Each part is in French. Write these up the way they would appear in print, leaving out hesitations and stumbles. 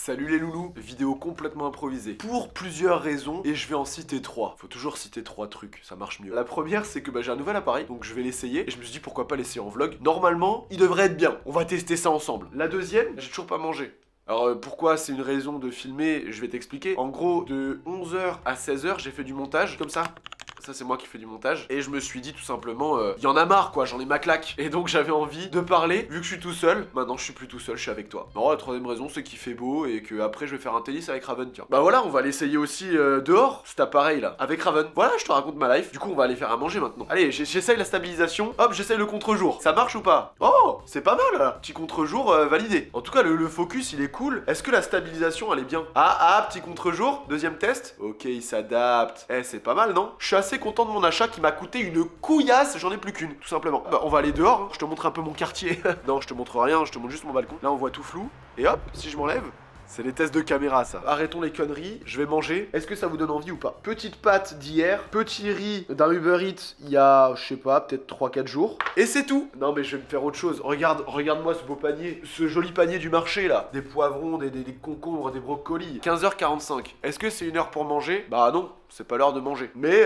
Salut les loulous, vidéo complètement improvisée. Pour plusieurs raisons, et je vais en citer 3. Faut toujours citer 3 trucs, ça marche mieux. La première, c'est que j'ai un nouvel appareil, donc je vais l'essayer. Et je me suis dit pourquoi pas l'essayer en vlog. Normalement, il devrait être bien. On va tester ça ensemble. La deuxième, j'ai toujours pas mangé. Alors pourquoi c'est une raison de filmer, je vais t'expliquer. En gros, de 11h à 16h, j'ai fait du montage, comme ça. Ça c'est moi qui fais du montage. Et je me suis dit tout simplement, y en a marre quoi, j'en ai ma claque. Et donc j'avais envie de parler, vu que je suis tout seul. Maintenant je suis plus tout seul, je suis avec toi. Non, la troisième raison c'est qu'il fait beau et que après je vais faire un tennis avec Raven, tiens. Bah voilà, on va l'essayer aussi dehors, cet appareil là, avec Raven. Voilà, je te raconte ma life. Du coup on va aller faire à manger maintenant. Allez, j'essaye la stabilisation. Hop, j'essaye le contre-jour. Ça marche ou pas? Oh, c'est pas mal là. Petit contre-jour validé. En tout cas le focus il est cool. Est-ce que la stabilisation elle est bien? Ah, petit contre-jour. Deuxième test. Ok, il s'adapte. Eh, c'est pas mal non? Je suis assez content de mon achat qui m'a coûté une couillasse, j'en ai plus qu'une, tout simplement. Bah, on va aller dehors, hein. Je te montre un peu mon quartier. Non, je te montre rien, je te montre juste mon balcon. Là, on voit tout flou. Et hop, si je m'enlève, c'est les tests de caméra, ça. Arrêtons les conneries, je vais manger. Est-ce que ça vous donne envie ou pas? Petite pâte d'hier, petit riz d'un Uber Eats il y a, je sais pas, peut-être 3-4 jours. Et c'est tout. Non, mais je vais me faire autre chose. Regarde-moi ce beau panier, ce joli panier du marché, là. Des poivrons, des concombres, des brocolis. 15h45. Est-ce que c'est une heure pour manger? Bah non. C'est pas l'heure de manger. Mais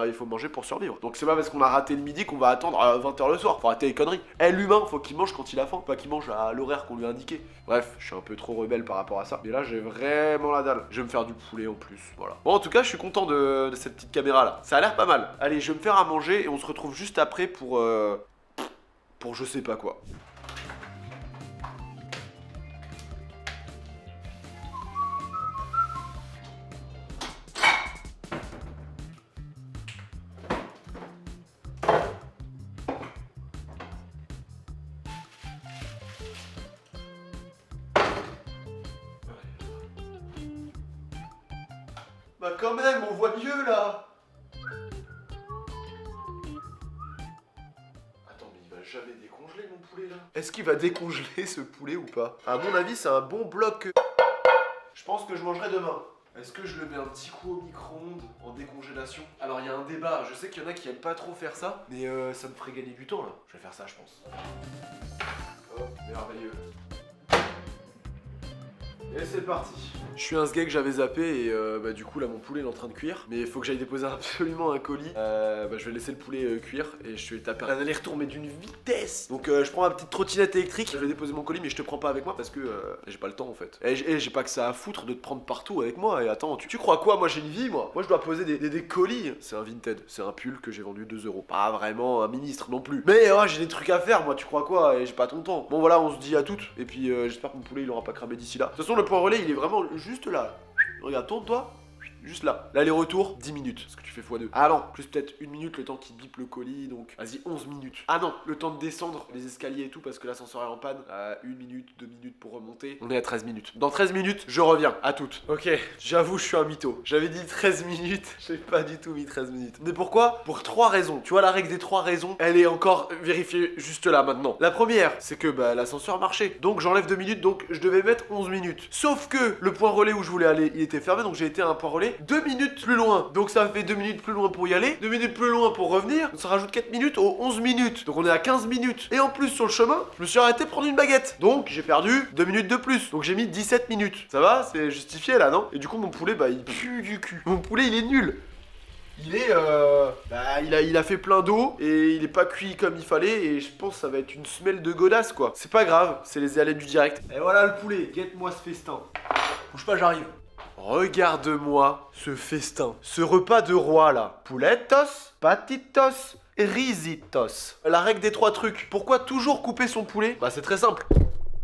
il faut manger pour survivre. Donc c'est pas parce qu'on a raté le midi qu'on va attendre à 20h le soir. Faut arrêter les conneries. L'humain, faut qu'il mange quand il a faim. Pas qu'il mange à l'horaire qu'on lui a indiqué. Bref, je suis un peu trop rebelle par rapport à ça. Mais là, j'ai vraiment la dalle. Je vais me faire du poulet en plus. Voilà. Bon, en tout cas, je suis content de cette petite caméra là. Ça a l'air pas mal. Allez, je vais me faire à manger et on se retrouve juste après pour je sais pas quoi. Bah quand même, on voit mieux là. Attends, mais il va jamais décongeler mon poulet là. Est-ce qu'il va décongeler ce poulet ou pas? À mon avis, c'est un bon bloc. Je pense que je mangerai demain. Est-ce que je le mets un petit coup au micro-ondes en décongélation? Alors il y a un débat, je sais qu'il y en a qui aiment pas trop faire ça, mais ça me ferait gagner du temps là. Je vais faire ça je pense. Oh, merveilleux. Et c'est parti. Je suis un sgeg, j'avais zappé et du coup là mon poulet est en train de cuire. Mais il faut que j'aille déposer absolument un colis. Je vais laisser le poulet cuire et je vais taper un aller-retour mais d'une vitesse. Donc je prends ma petite trottinette électrique. Je vais déposer mon colis mais je te prends pas avec moi parce que j'ai pas le temps en fait. Et j'ai pas que ça à foutre de te prendre partout avec moi. Et attends, tu crois quoi? Moi j'ai une vie moi. Moi je dois poser des colis. C'est un Vinted, c'est un pull que j'ai vendu 2 €. Pas vraiment un ministre non plus. Mais j'ai des trucs à faire moi, tu crois quoi? Et j'ai pas ton temps. Bon voilà, on se dit à toutes. Et puis j'espère que mon poulet il aura pas cramé d'ici là. De toute façon le point relais il est vraiment juste là. Regarde, tourne-toi. Juste là. L'aller-retour, 10 minutes. Parce que tu fais x2. Ah non, plus peut-être 1 minute le temps qu'il bip le colis. Donc, vas-y, 11 minutes. Ah non, le temps de descendre les escaliers et tout parce que l'ascenseur est en panne. 1 minute, 2 minutes pour remonter. On est à 13 minutes. Dans 13 minutes, je reviens. À toutes. Ok, j'avoue, je suis un mytho. J'avais dit 13 minutes. J'ai pas du tout mis 13 minutes. Mais pourquoi? Pour 3 raisons. Tu vois, la règle des 3 raisons, elle est encore vérifiée juste là maintenant. La première, c'est que l'ascenseur marchait. Donc, j'enlève 2 minutes. Donc, je devais mettre 11 minutes. Sauf que le point relais où je voulais aller, il était fermé. Donc, j'ai été à un point relais 2 minutes plus loin. Donc ça fait 2 minutes plus loin pour y aller, 2 minutes plus loin pour revenir. Donc ça rajoute 4 minutes aux 11 minutes. Donc on est à 15 minutes. Et en plus sur le chemin, je me suis arrêté prendre une baguette. Donc j'ai perdu 2 minutes de plus. Donc j'ai mis 17 minutes. Ça va? C'est justifié là, non? Et du coup mon poulet, il pue du cul. Mon poulet il est nul. Il est il a fait plein d'eau et il est pas cuit comme il fallait et je pense que ça va être une semelle de godasse quoi. C'est pas grave, c'est les aléas du direct. Et voilà le poulet, guette-moi ce festin. Bouge pas, j'arrive. Regarde-moi ce festin, ce repas de roi là. Pouletos, patitos, risitos. La règle des 3 trucs. Pourquoi toujours couper son poulet? C'est très simple.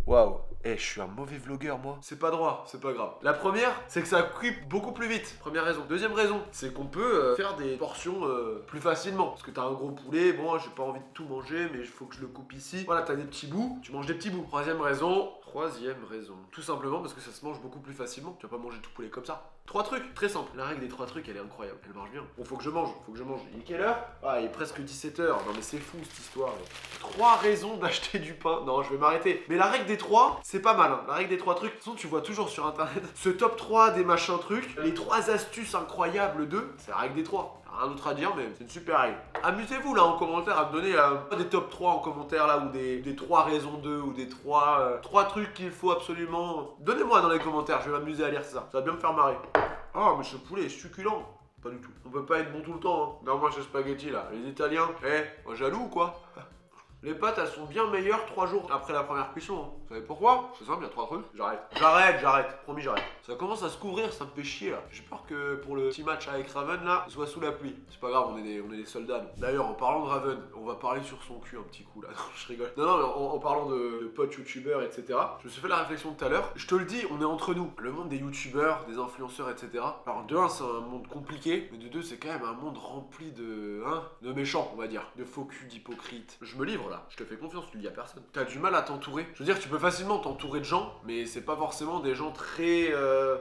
Waouh. Je suis un mauvais vlogueur moi. C'est pas droit, c'est pas grave. La première, c'est que ça cuit beaucoup plus vite. Première raison. Deuxième raison, c'est qu'on peut faire des portions plus facilement. Parce que t'as un gros poulet, bon, j'ai pas envie de tout manger, mais il faut que je le coupe ici. Voilà, t'as des petits bouts, tu manges des petits bouts. Troisième raison, tout simplement parce que ça se mange beaucoup plus facilement. Tu vas pas manger tout poulet comme ça. 3 trucs, très simple. La règle des 3 trucs, elle est incroyable. Elle marche bien. Bon, faut que je mange. Il est quelle heure? Il est presque 17h. Non, mais c'est fou cette histoire. 3 raisons d'acheter du pain. Non, je vais m'arrêter. Mais la règle des 3, c'est pas mal. Hein. La règle des 3 trucs, de toute façon, tu vois toujours sur internet ce top 3 des machins trucs. Les 3 astuces incroyables de, c'est la règle des 3. rien d'autre à dire, mais c'est une super règle. Amusez-vous là en commentaire à me donner des top 3 en commentaire là, ou des 3 raisons d'eux, ou des 3 trucs qu'il faut absolument. Donnez-moi dans les commentaires, je vais m'amuser à lire ça. Ça va bien me faire marrer. Oh, mais ce poulet est succulent. Pas du tout. On peut pas être bon tout le temps, hein. Non, moi ce spaghetti là. Les Italiens, moi jaloux ou quoi? Les pâtes, elles sont bien meilleures 3 jours après la première cuisson. Hein. Vous savez pourquoi? C'est simple, il y a 3 trucs. J'arrête. Promis, j'arrête. Ça commence à se couvrir, ça me fait chier là. J'ai peur que pour le petit match avec Raven là, ce soit sous la pluie. C'est pas grave, on est des soldats. D'ailleurs, en parlant de Raven, on va parler sur son cul un petit coup là. Non, je rigole. Non, mais en parlant de potes youtubeurs, etc. Je me suis fait la réflexion tout à l'heure. Je te le dis, on est entre nous. Le monde des youtubeurs, des influenceurs, etc. Alors, de 1, c'est un monde compliqué. Mais de 2, c'est quand même un monde rempli de méchants, on va dire. De faux culs, d'hypocrites. Je me livre là. Je te fais confiance, tu le dis à personne. T'as du mal à t'entourer. Je veux dire, tu peux facilement t'entourer de gens, mais c'est pas forcément des gens très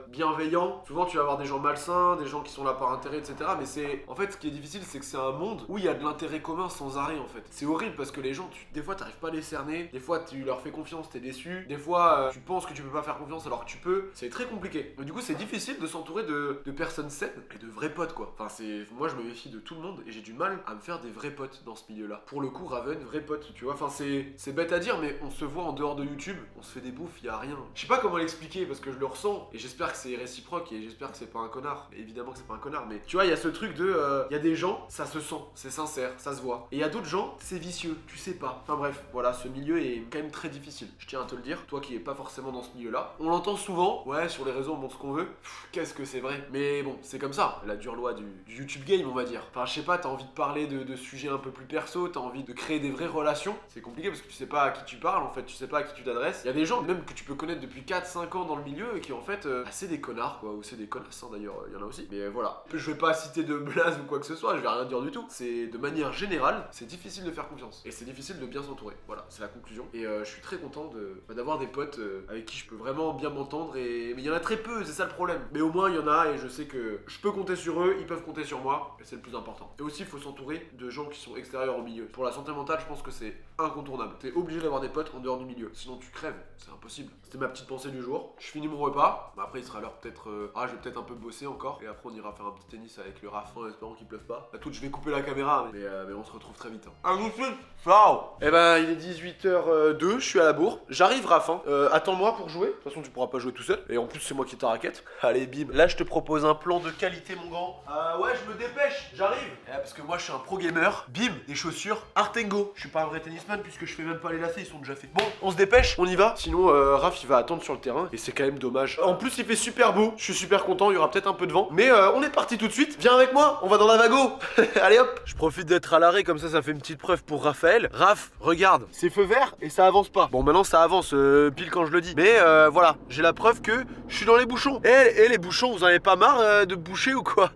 bienveillants. Souvent, tu vas avoir des gens malsains, des gens qui sont là par intérêt, etc. Mais c'est... En fait, ce qui est difficile, c'est que c'est un monde où il y a de l'intérêt commun sans arrêt, en fait. C'est horrible parce que les gens, des fois, t'arrives pas à les cerner. Des fois, tu leur fais confiance, t'es déçu. Des fois, tu penses que tu peux pas faire confiance alors que tu peux. C'est très compliqué. Mais du coup, c'est difficile de s'entourer de personnes saines et de vrais potes, quoi. Enfin, c'est... Moi, je me méfie de tout le monde et j'ai du mal à me faire des vrais potes dans ce milieu-là. Pour le coup, Raven, vrai pote, tu vois. Enfin, c'est bête à dire, mais on se voit en dehors de YouTube, on se fait des bouffes, y a rien. Je sais pas comment l'expliquer parce que je le ressens et j'espère que c'est réciproque et j'espère que c'est pas un connard. Mais évidemment que c'est pas un connard, mais tu vois, il y a ce truc de. Il y a des gens, ça se sent, c'est sincère, ça se voit. Et il y a d'autres gens, c'est vicieux, tu sais pas. Enfin bref, voilà, ce milieu est quand même très difficile. Je tiens à te le dire, toi qui es pas forcément dans ce milieu-là. On l'entend souvent, ouais, sur les réseaux, on montre ce qu'on veut. Qu'est-ce que c'est vrai. Mais bon, c'est comme ça, la dure loi du YouTube game, on va dire. Enfin, je sais pas, t'as envie de parler de sujets un peu plus perso, t'as envie de créer des vraies relations. C'est compliqué parce que tu sais pas à qui tu parles, en fait, tu sais pas à qui tu t'adresses. Il y a des gens, même que tu peux connaître depuis 4-5 ans dans le milieu, et qui en fait, c'est des connards, quoi, ou c'est des connasses, hein, d'ailleurs, il y en a aussi. Mais voilà. Je vais pas citer de blaze ou quoi que ce soit, je vais rien dire du tout. C'est de manière générale, c'est difficile de faire confiance. Et c'est difficile de bien s'entourer. Voilà, c'est la conclusion. Et je suis très content d'avoir des potes avec qui je peux vraiment bien m'entendre. Mais il y en a très peu, c'est ça le problème. Mais au moins, il y en a, et je sais que je peux compter sur eux, ils peuvent compter sur moi, et c'est le plus important. Et aussi, il faut s'entourer de gens qui sont extérieurs au milieu. Pour la santé mentale, je pense que c'est incontournable. T'es obligé d'avoir des potes en dehors du milieu, sinon tu crèves, c'est impossible. C'était ma petite pensée du jour. Je finis mon repas, bah après il sera l'heure peut-être... je vais peut-être un peu bosser encore, et après on ira faire un petit tennis avec le Raph en espérant qu'il pleuve pas. À tout, je vais couper la caméra, mais on se retrouve très vite. Hein. À tout de suite, ciao. Eh ben il est 18h02, je suis à la bourre. J'arrive Raph, hein. Attends-moi pour jouer, de toute façon tu pourras pas jouer tout seul, et en plus c'est moi qui ai ta raquette. Allez bim, là je te propose un plan de qualité mon grand. Ouais je me dépêche, j'arrive. Parce que moi je suis un pro gamer, bim, des chaussures Artengo. Je suis pas un vrai tennisman puisque je fais même pas les lacets, ils sont déjà faits. Bon, on se dépêche, on y va. Sinon Raph il va attendre sur le terrain et c'est quand même dommage. En plus il fait super beau, je suis super content, il y aura peut-être un peu de vent. Mais on est parti tout de suite, viens avec moi, on va dans la Vago. Allez hop. Je profite d'être à l'arrêt comme ça fait une petite preuve pour Raphaël. Raph, regarde, c'est feu vert et ça avance pas. Bon maintenant ça avance pile quand je le dis. Mais voilà, j'ai la preuve que je suis dans les bouchons. Eh les bouchons, vous en avez pas marre de boucher ou quoi?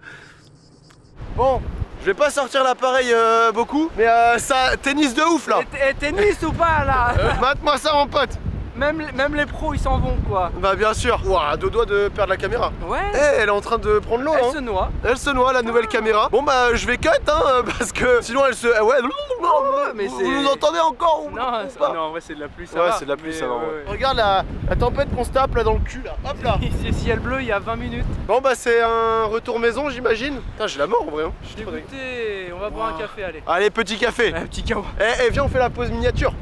Bon, je vais pas sortir l'appareil beaucoup, mais ça, tennis de ouf là. Tennis ou pas là? Mate-moi ça mon pote. Même les pros ils s'en vont quoi. Bah bien sûr. Ouah, deux doigts de perdre la caméra. Ouais. Elle est en train de prendre l'eau. Elle se noie. Elle se noie la nouvelle caméra. Bon bah je vais cut hein, parce que sinon elle se... Ouais, mais vous nous entendez encore ou non, pas? non, en vrai c'est de la pluie, ça ouais, va. c'est de la pluie, ça va. Ouais. Regarde la tempête qu'on se tape là dans le cul là. Hop là. C'est ciel bleu il y a 20 minutes. Bon bah c'est un retour maison j'imagine. Putain j'ai la mort en vrai hein. Je suis dégoûté, on va boire un café, allez. Allez petit café. Un petit kawa. Viens on fait la pause miniature.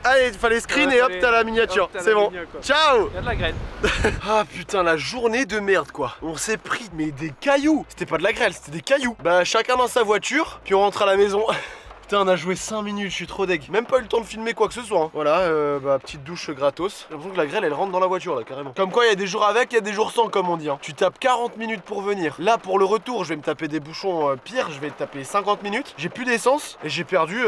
Allez, fallait screen et hop, t'as la miniature. C'est bon. Ciao. Y'a de la graine. Ah putain, la journée de merde quoi. On s'est pris mais des cailloux. C'était pas de la grêle, c'était des cailloux. Bah chacun dans sa voiture, puis on rentre à la maison. Putain, on a joué 5 minutes, je suis trop deg. Même pas eu le temps de filmer quoi que ce soit. Hein. Voilà, petite douche gratos. J'ai l'impression que la grêle elle rentre dans la voiture là, carrément. Comme quoi, il y a des jours avec, il y a des jours sans, comme on dit. Hein. Tu tapes 40 minutes pour venir. Là, pour le retour, je vais me taper des bouchons pires. Je vais taper 50 minutes. J'ai plus d'essence et j'ai perdu,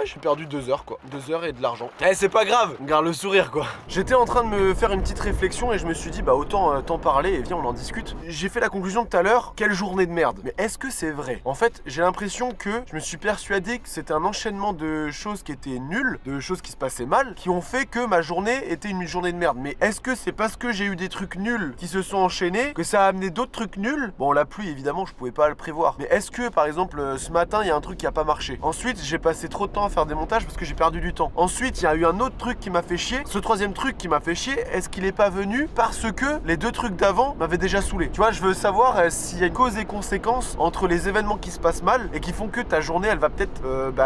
j'ai perdu 2 heures quoi. 2 heures et de l'argent. Eh, c'est pas grave, garde le sourire quoi. J'étais en train de me faire une petite réflexion et je me suis dit, bah autant t'en parler et viens, on en discute. J'ai fait la conclusion tout à l'heure, quelle journée de merde. Mais est-ce que c'est vrai? En fait, j'ai l'impression que je me suis persuadé que c'était un enchaînement de choses qui étaient nulles, de choses qui se passaient mal, qui ont fait que ma journée était une journée de merde. Mais est-ce que c'est parce que j'ai eu des trucs nuls qui se sont enchaînés que ça a amené d'autres trucs nuls? Bon, la pluie, évidemment, je pouvais pas le prévoir. Mais est-ce que, par exemple, ce matin, il y a un truc qui a pas marché? Ensuite, j'ai passé trop de temps à faire des montages parce que j'ai perdu du temps. Ensuite, il y a eu un autre truc qui m'a fait chier. Ce troisième truc qui m'a fait chier, est-ce qu'il est pas venu parce que les deux trucs d'avant m'avaient déjà saoulé? Tu vois, je veux savoir s'il y a une cause et conséquence entre les événements qui se passent mal et qui font que ta journée, elle va peut-être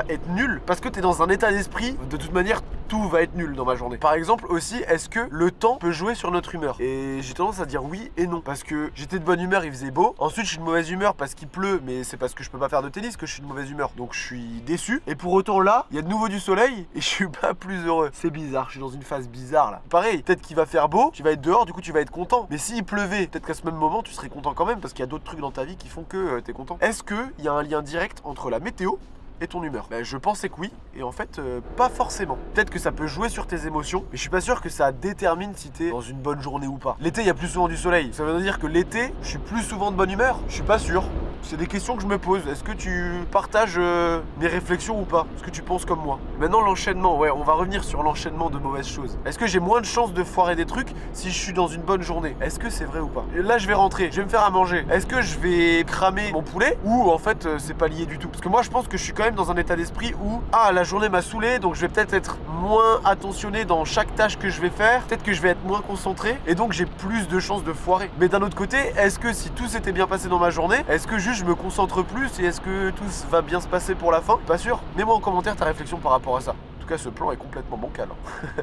être nulle parce que t'es dans un état d'esprit, de toute manière, tout va être nul dans ma journée. Par exemple aussi, est-ce que le temps peut jouer sur notre humeur? Et j'ai tendance à dire oui et non, parce que j'étais de bonne humeur, il faisait beau. Ensuite, je suis de mauvaise humeur parce qu'il pleut, mais c'est parce que je peux pas faire de tennis que je suis de mauvaise humeur. Donc je suis déçu. Et pour autant là, il y a de nouveau du soleil et je suis pas plus heureux. C'est bizarre, je suis dans une phase bizarre là. Pareil, peut-être qu'il va faire beau, tu vas être dehors, du coup tu vas être content. Mais s'il pleuvait, peut-être qu'à ce même moment, tu serais content quand même parce qu'il y a d'autres trucs dans ta vie qui font que t'es content. Est-ce qu'il y a un lien direct entre la météo et ton humeur? Je pensais que oui, et en fait, pas forcément. Peut-être que ça peut jouer sur tes émotions, mais je suis pas sûr que ça détermine si t'es dans une bonne journée ou pas. L'été, il y a plus souvent du soleil. Ça veut dire que l'été, je suis plus souvent de bonne humeur? Je suis pas sûr. C'est des questions que je me pose. Est-ce que tu partages mes réflexions ou pas? Est-ce que tu penses comme moi? Maintenant, l'enchaînement, ouais, on va revenir sur l'enchaînement de mauvaises choses. Est-ce que j'ai moins de chances de foirer des trucs si je suis dans une bonne journée? Est-ce que c'est vrai ou pas? Et là, je vais rentrer, je vais me faire à manger. Est-ce que je vais cramer mon poulet ou en fait, c'est pas lié du tout? Parce que moi, je pense que je suis quand même dans un état d'esprit où la journée m'a saoulé, donc je vais peut-être être moins attentionné dans chaque tâche que je vais faire. Peut-être que je vais être moins concentré et donc j'ai plus de chances de foirer. Mais d'un autre côté, est-ce que si tout s'était bien passé dans ma journée, est-ce que juste je me concentre plus et est-ce que tout va bien se passer pour la fin? Pas sûr. Mets-moi en commentaire ta réflexion par rapport à ça. En tout cas, ce plan est complètement bancal.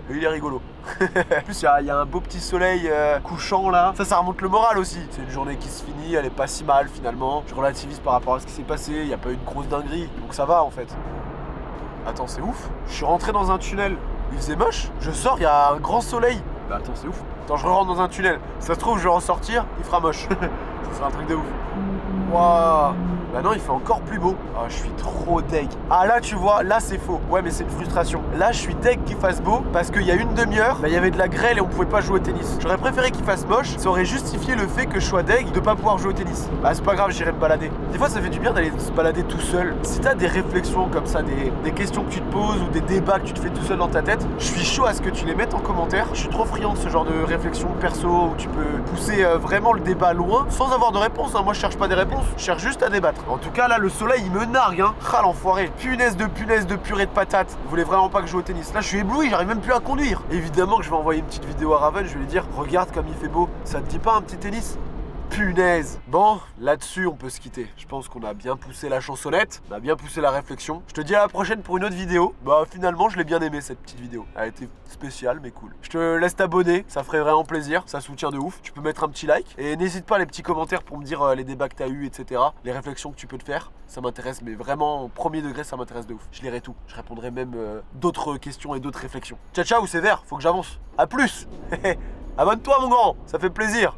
Il est rigolo. En plus, il y a un beau petit soleil couchant là. Ça remonte le moral aussi. C'est une journée qui se finit, elle est pas si mal finalement. Je relativise par rapport à ce qui s'est passé. Il n'y a pas eu de grosse dinguerie. Donc ça va en fait. Attends, c'est ouf. Je suis rentré dans un tunnel. Il faisait moche. Je sors, il y a un grand soleil. Bah attends, c'est ouf. Attends, je rentre dans un tunnel. Ça se trouve, je vais ressortir, il fera moche. Ça sera un truc de ouf. Waouh. Bah non, il fait encore plus beau. Ah, je suis trop deg. Ah là, tu vois, là c'est faux. Ouais, mais c'est une frustration. Là, je suis deg qu'il fasse beau parce qu'il y a une demi-heure, il y avait de la grêle et on pouvait pas jouer au tennis. J'aurais préféré qu'il fasse moche. Ça aurait justifié le fait que je sois deg de pas pouvoir jouer au tennis. Bah c'est pas grave, j'irai me balader. Des fois, ça fait du bien d'aller se balader tout seul. Si t'as des réflexions comme ça, des questions que tu te poses ou des débats que tu te fais tout seul dans ta tête, je suis chaud à ce que tu les mettes en commentaire. Je suis trop friand de ce genre de réflexion perso où tu peux pousser vraiment le débat loin sans avoir de réponse. Moi, je cherche pas des réponses, je cherche juste à débattre. En tout cas, là, le soleil, il me nargue, hein. Ah, l'enfoiré. Punaise de purée de patates. Vous voulez vraiment pas que je joue au tennis? Là, je suis ébloui, j'arrive même plus à conduire. Évidemment que je vais envoyer une petite vidéo à Raven, je vais lui dire, regarde comme il fait beau. Ça te dit pas un petit tennis? Punaise. Bon, là-dessus, on peut se quitter. Je pense qu'on a bien poussé la chansonnette, on a bien poussé la réflexion. Je te dis à la prochaine pour une autre vidéo. Bah, finalement, je l'ai bien aimé cette petite vidéo. Elle a été spéciale, mais cool. Je te laisse t'abonner, ça ferait vraiment plaisir. Ça soutient de ouf. Tu peux mettre un petit like. Et n'hésite pas les petits commentaires pour me dire les débats que t'as eu, etc. Les réflexions que tu peux te faire. Ça m'intéresse, mais vraiment, au premier degré, ça m'intéresse de ouf. Je lirai tout. Je répondrai même d'autres questions et d'autres réflexions. Ciao, ciao, c'est vert. Faut que j'avance. À plus. Abonne-toi, mon grand. Ça fait plaisir.